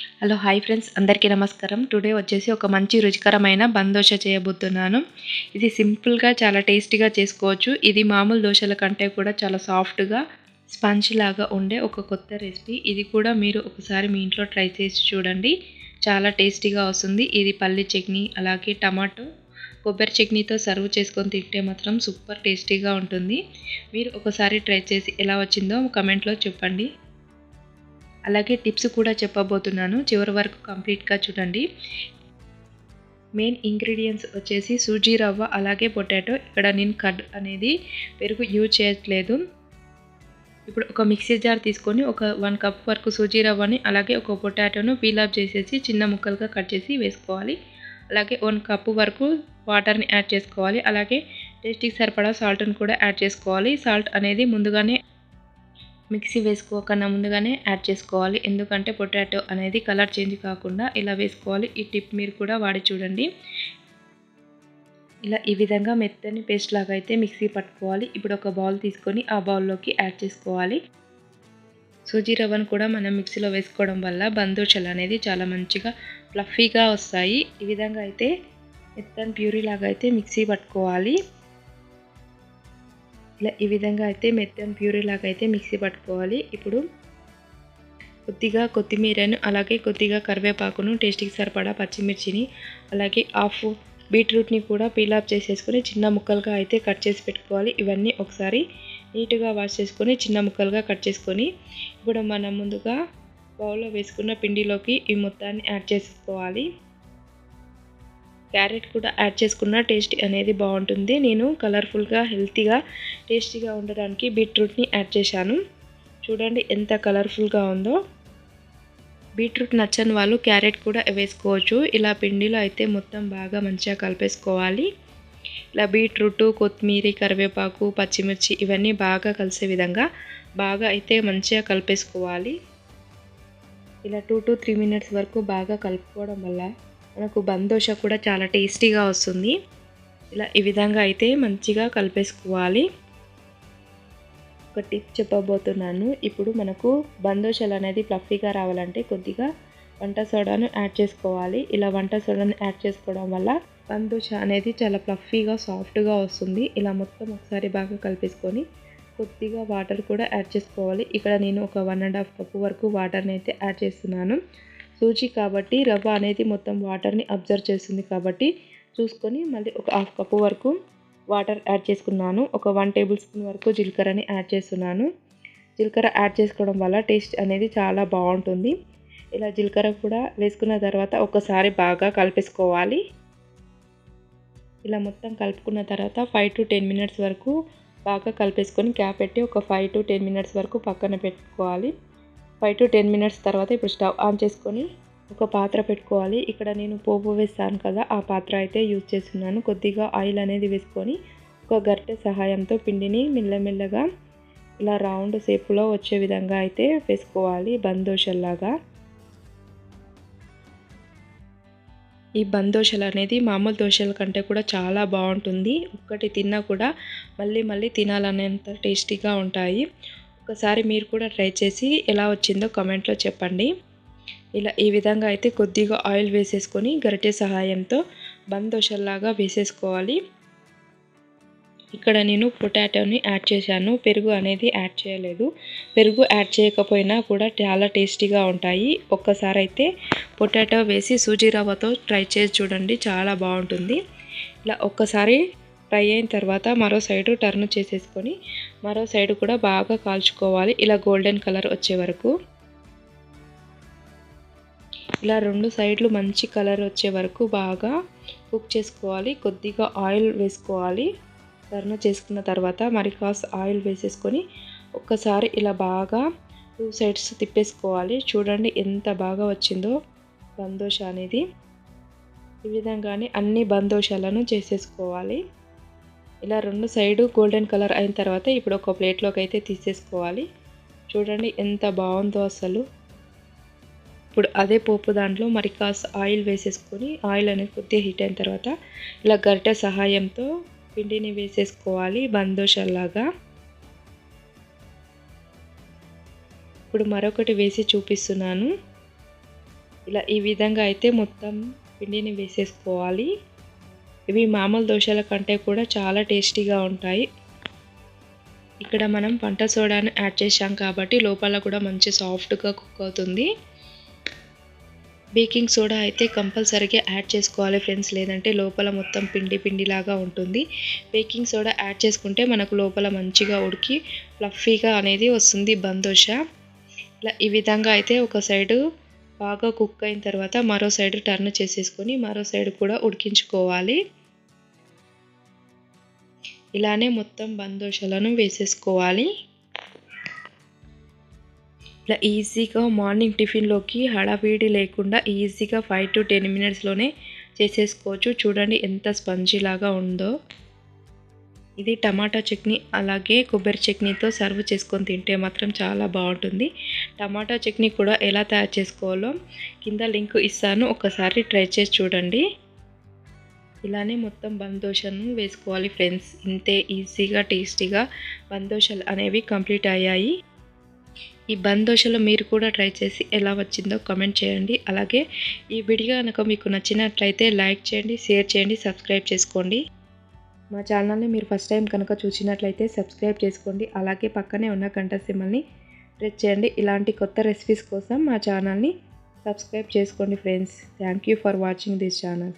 Hello hi friends, అందరికీ నమస్కారం. Today వచ్చేసి ఒక మంచి రుచికరమైన బన్ దోశ చేయబోతున్నాను. ఇది సింపుల్గా చాలా టేస్టీగా చేసుకోవచ్చు. ఇది మామూలు దోశల కంటే కూడా చాలా సాఫ్ట్గా స్పంజ్ లాగా ఉండే ఒక కొత్త రెసిపీ. ఇది కూడా మీరు ఒకసారి మీ ఇంట్లో ట్రై చేసి చూడండి. చాలా టేస్టీగా వస్తుంది. ఇది పల్లి చట్నీ అలాగే టమాటో కొబ్బరి చట్నీతో సర్వ్ చేసుకొని తింటే మాత్రం సూపర్ టేస్టీగా ఉంటుంది. మీరు ఒకసారి ట్రై చేసి ఎలా వచ్చిందో కమెంట్లో చెప్పండి. అలాగే టిప్స్ కూడా చెప్పబోతున్నాను, చివరి వరకు కంప్లీట్గా చూడండి. మెయిన్ ఇంగ్రీడియంట్స్ వచ్చేసి సూజీ రవ్వ అలాగే పొటాటో. ఇక్కడ నేను కర్డ్ అనేది పెరుగు యూజ్ చేయట్లేదు. ఇప్పుడు ఒక మిక్సీ జార్ తీసుకొని ఒక 1 కప్ వరకు సూజీ రవ్వని అలాగే ఒక పొటాటోను పీల్ ఆఫ్ చేసేసి చిన్న ముక్కలుగా కట్ చేసి వేసుకోవాలి. అలాగే 1 కప్ వరకు వాటర్ని యాడ్ చేసుకోవాలి. అలాగే టేస్ట్కి సరిపడా సాల్ట్ని కూడా యాడ్ చేసుకోవాలి. సాల్ట్ అనేది ముందుగానే మిక్సీ వేసుకోకన్నా ముందుగానే యాడ్ చేసుకోవాలి. ఎందుకంటే పొటాటో అనేది కలర్ చేంజ్ కాకుండా ఇలా వేసుకోవాలి. ఈ టిప్ మీరు కూడా వాడి చూడండి. ఇలా ఈ విధంగా మెత్తని పేస్ట్ లాగా అయితే మిక్సీ పట్టుకోవాలి. ఇప్పుడు ఒక బౌల్ తీసుకొని ఆ బౌల్లోకి యాడ్ చేసుకోవాలి. సూజీ రవ్వను కూడా మనం మిక్సీలో వేసుకోవడం వల్ల బన్ దోశలు అనేది చాలా మంచిగా ఫ్లఫీగా వస్తాయి. ఈ విధంగా అయితే మెత్తని ప్యూరీ లాగా అయితే మిక్సీ పట్టుకోవాలి. ఇలా ఈ విధంగా అయితే మెత్తని ప్యూరీ లాగా అయితే మిక్సీ పట్టుకోవాలి. ఇప్పుడు కొద్దిగా కొత్తిమీరను అలాగే కొద్దిగా కరివేపాకును, టేస్ట్కి సరిపడా పచ్చిమిర్చిని అలాగే హాఫ్ బీట్రూట్ని కూడా పీల్ ఆఫ్ చేసేసుకొని చిన్న ముక్కలుగా అయితే కట్ చేసి పెట్టుకోవాలి. ఇవన్నీ ఒకసారి నీట్గా వాష్ చేసుకొని చిన్న ముక్కలుగా కట్ చేసుకొని ఇప్పుడు మనం ముందుగా బౌల్లో వేసుకున్న పిండిలోకి ఈ మొత్తాన్ని యాడ్ చేసుకోవాలి. క్యారెట్ కూడా యాడ్ చేసుకున్న టేస్ట్ అనేది బాగుంటుంది. నేను కలర్ఫుల్గా హెల్తీగా టేస్టీగా ఉండడానికి బీట్రూట్ని యాడ్ చేశాను. చూడండి ఎంత కలర్ఫుల్గా ఉందో. బీట్రూట్ నచ్చని వాళ్ళు క్యారెట్ కూడా వేసుకోవచ్చు. ఇలా పిండిలో అయితే మొత్తం బాగా మంచిగా కలిపేసుకోవాలి. ఇలా బీట్రూట్, కొత్తిమీర, కరివేపాకు, పచ్చిమిర్చి ఇవన్నీ బాగా కలిసే విధంగా బాగా అయితే మంచిగా కలిపేసుకోవాలి. ఇలా 2 to 3 మినిట్స్ వరకు బాగా కలుపుకోవడం వల్ల మనకు బన్ దోశ కూడా చాలా టేస్టీగా వస్తుంది. ఇలా ఈ విధంగా అయితే మంచిగా కలిపేసుకోవాలి. ఒక టిప్ చెప్పబోతున్నాను. ఇప్పుడు మనకు బన్ దోశలు అనేది ఫ్లఫీగా రావాలంటే కొద్దిగా వంట సోడాను యాడ్ చేసుకోవాలి. ఇలా వంట సోడాను యాడ్ చేసుకోవడం వల్ల బన్ దోశ అనేది చాలా ఫ్లఫీగా సాఫ్ట్గా వస్తుంది. ఇలా మొత్తం ఒకసారి బాగా కలిపేసుకొని కొద్దిగా వాటర్ కూడా యాడ్ చేసుకోవాలి. ఇక్కడ నేను ఒక 1.5 కప్ వరకు వాటర్ని అయితే యాడ్ చేస్తున్నాను. సూజీ కాబట్టి రవ్వ అనేది మొత్తం వాటర్ని అబ్జర్వ్ చేస్తుంది కాబట్టి చూసుకొని మళ్ళీ ఒక 1/2 కప్ వరకు వాటర్ యాడ్ చేసుకున్నాను. ఒక 1 టేబుల్ స్పూన్ వరకు జీలకర్రని యాడ్ చేస్తున్నాను. జీలకర్ర యాడ్ చేసుకోవడం వల్ల టేస్ట్ అనేది చాలా బాగుంటుంది. ఇలా జీలకర్ర కూడా వేసుకున్న తర్వాత ఒకసారి బాగా కలిపేసుకోవాలి. ఇలా మొత్తం కలుపుకున్న తర్వాత 5 to 10 మినిట్స్ వరకు బాగా కలిపేసుకొని క్యాప్ పెట్టి ఒక 5 to 10 మినిట్స్ వరకు పక్కన పెట్టుకోవాలి. 5 to 10 మినిట్స్ తర్వాత ఇప్పుడు స్టవ్ ఆన్ చేసుకొని ఒక పాత్ర పెట్టుకోవాలి. ఇక్కడ నేను పోపు వేస్తాను కదా, ఆ పాత్ర అయితే యూజ్ చేస్తున్నాను. కొద్దిగా ఆయిల్ అనేది వేసుకొని ఒక గరిటె సహాయంతో పిండిని మెల్లమెల్లగా ఇలా రౌండ్ షేప్లో వచ్చే విధంగా అయితే వేసుకోవాలి బన్ దోశల్లాగా. ఈ బన్ దోశలు అనేది మామూలు దోశల కంటే కూడా చాలా బాగుంటుంది. ఒక్కటి తిన్నా కూడా మళ్ళీ మళ్ళీ తినాలనేంత టేస్టీగా ఉంటాయి. ఒకసారి మీరు కూడా ట్రై చేసి ఎలా వచ్చిందో కామెంట్లో చెప్పండి. ఇలా ఈ విధంగా అయితే కొద్దిగా ఆయిల్ వేసేసుకొని గరిటె సహాయంతో బన్ దోశల్లాగా వేసేసుకోవాలి. ఇక్కడ నేను పొటాటోని యాడ్ చేశాను, పెరుగు అనేది యాడ్ చేయలేదు. పెరుగు యాడ్ చేయకపోయినా కూడా చాలా టేస్టీగా ఉంటాయి. ఒక్కసారి అయితే పొటాటో వేసి సూజీ రవ్వతో ట్రై చేసి చూడండి, చాలా బాగుంటుంది. ఇలా ఒక్కసారి ఫ్రై అయిన తర్వాత మరో సైడు టర్న్ చేసేసుకొని మరో సైడు కూడా బాగా కాల్చుకోవాలి. ఇలా గోల్డెన్ కలర్ వచ్చే వరకు. ఇలా 2 సైడ్లు మంచి కలర్ వచ్చే వరకు బాగా కుక్ చేసుకోవాలి. కొద్దిగా ఆయిల్ వేసుకోవాలి. టర్న్ చేసుకున్న తర్వాత మరి కాస్త ఆయిల్ వేసేసుకొని ఒక్కసారి ఇలా బాగా 2 సైడ్స్ తిప్పేసుకోవాలి. చూడండి ఎంత బాగా వచ్చిందో బన్ దోశ అనేది. ఈ విధంగానే అన్ని బన్ దోశలను చేసేసుకోవాలి. ఇలా 2 సైడు గోల్డెన్ కలర్ అయిన తర్వాత ఇప్పుడు ఒక ప్లేట్లోకి అయితే తీసేసుకోవాలి. చూడండి ఎంత బాగుందో అసలు. ఇప్పుడు అదే పోపు దాంట్లో మరి కాస్త ఆయిల్ వేసేసుకొని ఆయిల్ అనేది కొద్దిగా హీట్ అయిన తర్వాత ఇలా గరిటె సహాయంతో పిండిని వేసేసుకోవాలి బన్ దోశల్లాగా. ఇప్పుడు మరొకటి వేసి చూపిస్తున్నాను. ఇలా ఈ విధంగా అయితే మొత్తం పిండిని వేసేసుకోవాలి. ఇవి మామూలు దోశల కంటే కూడా చాలా టేస్టీగా ఉంటాయి. ఇక్కడ మనం వంట సోడాను యాడ్ చేసాం కాబట్టి లోపల కూడా మంచి సాఫ్ట్గా కుక్ అవుతుంది. బేకింగ్ సోడా అయితే కంపల్సరీగా యాడ్ చేసుకోవాలి ఫ్రెండ్స్, లేదంటే లోపల మొత్తం పిండి పిండిలాగా ఉంటుంది. బేకింగ్ సోడా యాడ్ చేసుకుంటే మనకు లోపల మంచిగా ఉడికి ఫ్లఫీగా అనేది వస్తుంది బందోష. ఇలా ఈ విధంగా అయితే ఒక సైడు బాగా కుక్ అయిన తర్వాత మరో సైడ్ టర్న్ చేసేసుకొని మరో సైడ్ కూడా ఉడికించుకోవాలి. ఇలానే మొత్తం బందోషలను వేసేసుకోవాలి. ఇలా ఈజీగా మార్నింగ్ టిఫిన్లోకి హడావిడి లేకుండా ఈజీగా 5 to 10 మినిట్స్లోనే చేసేసుకోవచ్చు. చూడండి ఎంత స్పంజీ లాగా ఉందో. ఇది టమాటా చట్నీ అలాగే కొబ్బరి చట్నీతో సర్వ్ చేసుకొని తింటే మాత్రం చాలా బాగుంటుంది. టమాటా చట్నీ కూడా ఎలా తయారు చేసుకోవాలో కింద లింక్ ఇస్తాను, ఒకసారి ట్రై చేసి చూడండి. ఇలానే మొత్తం బందోషను వేసుకోవాలి ఫ్రెండ్స్. ఇంతే ఈజీగా టేస్టీగా బందోషలు అనేవి కంప్లీట్ అయ్యాయి. ఈ బందోషలు మీరు కూడా ట్రై చేసి ఎలా వచ్చిందో కామెంట్ చేయండి. అలాగే ఈ వీడియో కనుక మీకు నచ్చినట్లయితే లైక్ చేయండి, షేర్ చేయండి, సబ్స్క్రైబ్ చేసుకోండి. మా ఛానల్ని మీరు ఫస్ట్ టైం కనుక చూసినట్లయితే సబ్స్క్రైబ్ చేసుకోండి. అలాగే పక్కనే ఉన్న గంట సింబల్ని ప్రెస్ చేయండి. ఇలాంటి కొత్త రెసిపీస్ కోసం మా ఛానల్ని సబ్స్క్రైబ్ చేసుకోండి friends. Thank you for watching this channel.